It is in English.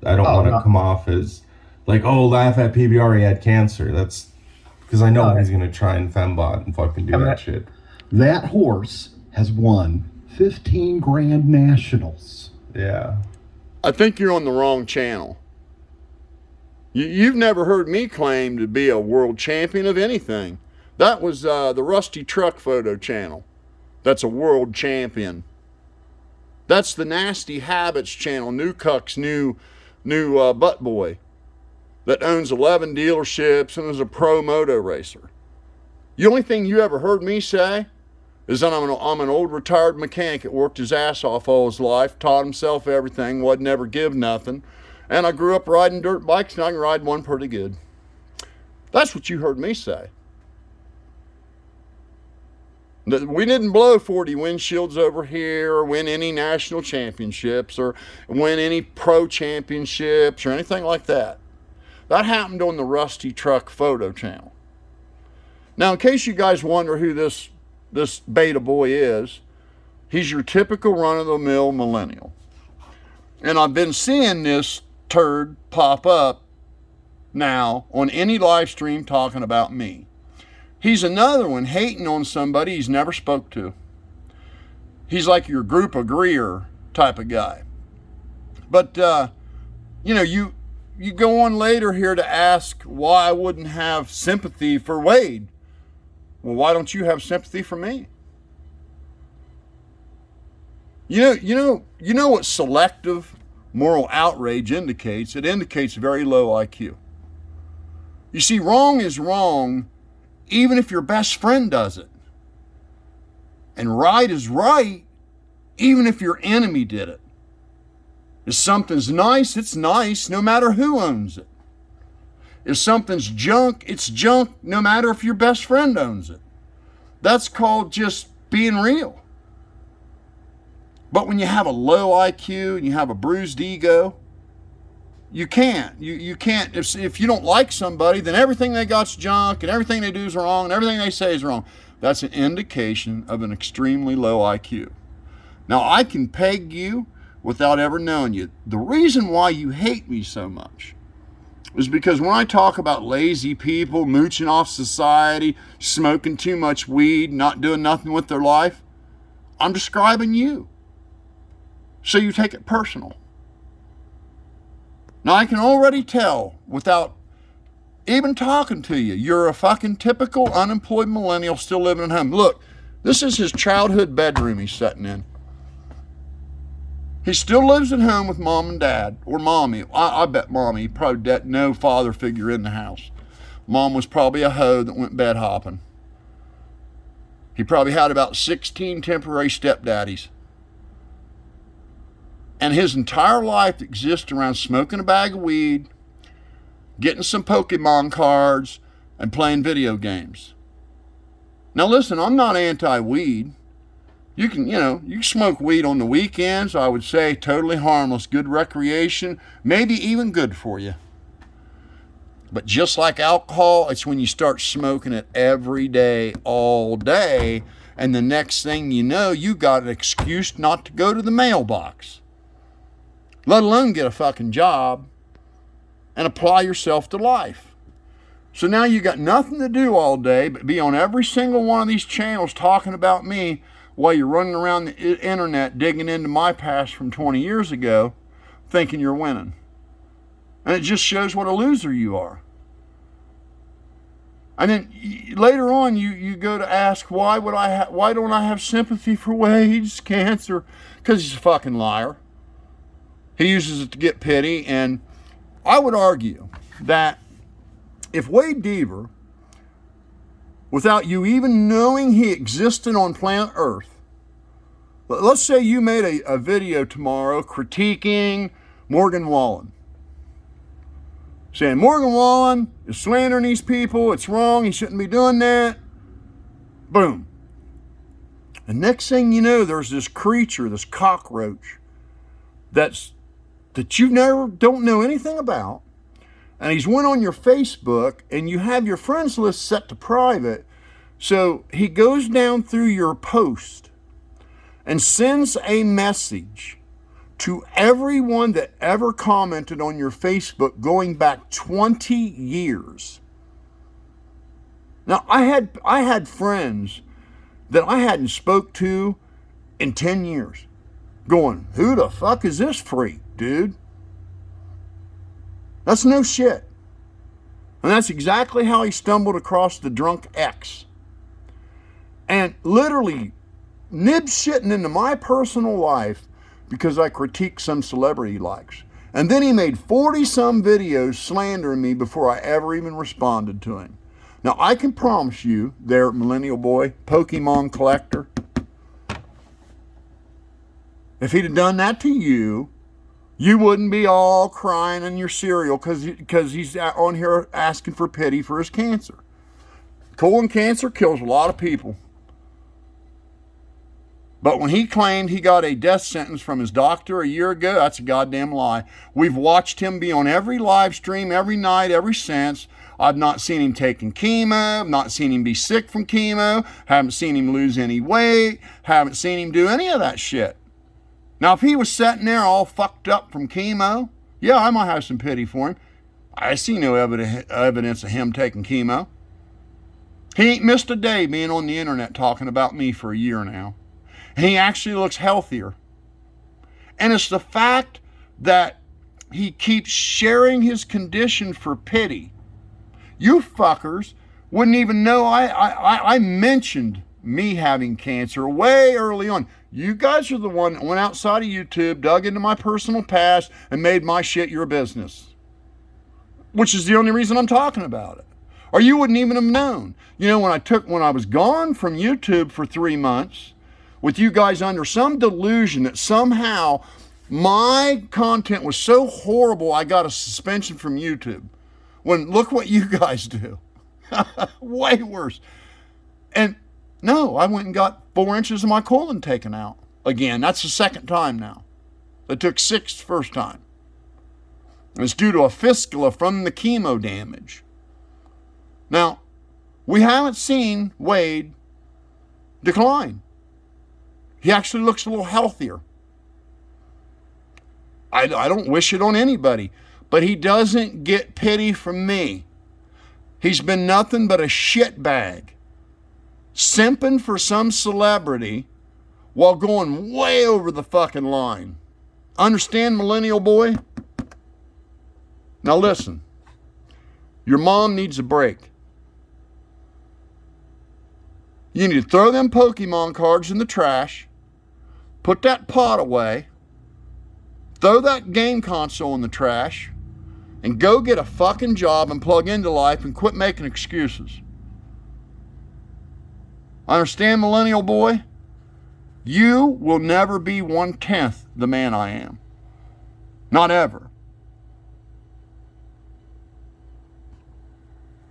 I don't want to come off as like, oh, laugh at PBR, he had cancer. That's because I know he's going to try and fembot and fucking do that shit. That horse has won 15 Grand Nationals. Yeah. I think you're on the wrong channel. You've never heard me claim to be a world champion of anything. That was the Rusty Truck Photo channel. That's a world champion. That's the Nasty Habits channel, New Cuck's new butt boy that owns 11 dealerships and is a pro moto racer. The only thing you ever heard me say is that I'm an old retired mechanic that worked his ass off all his life, taught himself everything, would never give nothing, and I grew up riding dirt bikes and I can ride one pretty good. That's what you heard me say. We didn't blow 40 windshields over here or win any national championships or win any pro championships or anything like that. That happened on the Rusty Truck Photo channel. Now, in case you guys wonder who this beta boy is, he's your typical run-of-the-mill millennial. And I've been seeing this turd pop up now on any live stream talking about me. He's another one hating on somebody he's never spoke to. He's like your group agreeer type of guy. But, you go on later here to ask why I wouldn't have sympathy for Wade. Well, why don't you have sympathy for me? You know what selective moral outrage indicates? It indicates very low IQ. You see, wrong is wrong even if your best friend does it. And right is right even if your enemy did it. If something's nice, it's nice no matter who owns it. If something's junk, it's junk no matter if your best friend owns it. That's called just being real. But when you have a low IQ and you have a bruised ego, you can't. You can't. If you don't like somebody, then everything they got's junk and everything they do is wrong and everything they say is wrong. That's an indication of an extremely low IQ. Now, I can peg you without ever knowing you. The reason why you hate me so much is because when I talk about lazy people, mooching off society, smoking too much weed, not doing nothing with their life, I'm describing you. So you take it personal. Now, I can already tell without even talking to you, you're a fucking typical unemployed millennial still living at home. Look, this is his childhood bedroom he's sitting in. He still lives at home with mom and dad, or mommy. I bet mommy. He probably had no father figure in the house. Mom was probably a hoe that went bed hopping. He probably had about 16 temporary stepdaddies. And his entire life exists around smoking a bag of weed, getting some Pokemon cards, and playing video games. Now listen, I'm not anti-weed. You can smoke weed on the weekends. I would say totally harmless, good recreation, maybe even good for you. But just like alcohol, it's when you start smoking it every day, all day, and the next thing you know, you got an excuse not to go to the mailbox, let alone get a fucking job and apply yourself to life. So now you got nothing to do all day but be on every single one of these channels talking about me while you're running around the internet digging into my past from 20 years ago thinking you're winning. And it just shows what a loser you are. And then later on you go to ask why don't I have sympathy for Wade's cancer? Because he's a fucking liar. He uses it to get pity, and I would argue that if Wade Deaver, without you even knowing he existed on planet Earth, let's say you made a video tomorrow critiquing Morgan Wallen, saying Morgan Wallen is slandering these people, it's wrong, he shouldn't be doing that. Boom. And next thing you know, there's this creature, this cockroach, that you don't know anything about, and he's went on your Facebook, and you have your friends list set to private, so he goes down through your post and sends a message to everyone that ever commented on your Facebook going back 20 years. Now, I had friends that I hadn't spoke to in 10 years going, who the fuck is this freak, dude? That's no shit. And that's exactly how he stumbled across the drunk X. And literally nib-shitting into my personal life because I critiqued some celebrity he likes. And then he made 40-some videos slandering me before I ever even responded to him. Now, I can promise you there, millennial boy, Pokemon collector, if he'd have done that to you, you wouldn't be all crying in your cereal because he's on here asking for pity for his cancer. Colon cancer kills a lot of people. But when he claimed he got a death sentence from his doctor a year ago, that's a goddamn lie. We've watched him be on every live stream, every night, ever since. I've not seen him taking chemo. I've not seen him be sick from chemo. Haven't seen him lose any weight. Haven't seen him do any of that shit. Now, if he was sitting there all fucked up from chemo, yeah, I might have some pity for him. I see no evidence of him taking chemo. He ain't missed a day being on the internet talking about me for a year now. And he actually looks healthier. And it's the fact that he keeps sharing his condition for pity. You fuckers wouldn't even know I mentioned me having cancer way early on. You guys are the one that went outside of YouTube, dug into my personal past, and made my shit your business. Which is the only reason I'm talking about it. Or you wouldn't even have known. You know, when I was gone from YouTube for 3 months, with you guys under some delusion that somehow my content was so horrible I got a suspension from YouTube. When look what you guys do. Way worse. And no, I went and got 4 inches of my colon taken out. Again, that's the second time now. It took 6 the first time. It's due to a fistula from the chemo damage. Now, we haven't seen Wade decline. He actually looks a little healthier. I don't wish it on anybody, but he doesn't get pity from me. He's been nothing but a shitbag, simping for some celebrity while going way over the fucking line. Understand, millennial boy? Now listen, your mom needs a break. You need to throw them Pokemon cards in the trash, put that pot away, throw that game console in the trash, and go get a fucking job and plug into life and quit making excuses. Understand, millennial boy? You will never be 1/10 the man I am. Not ever.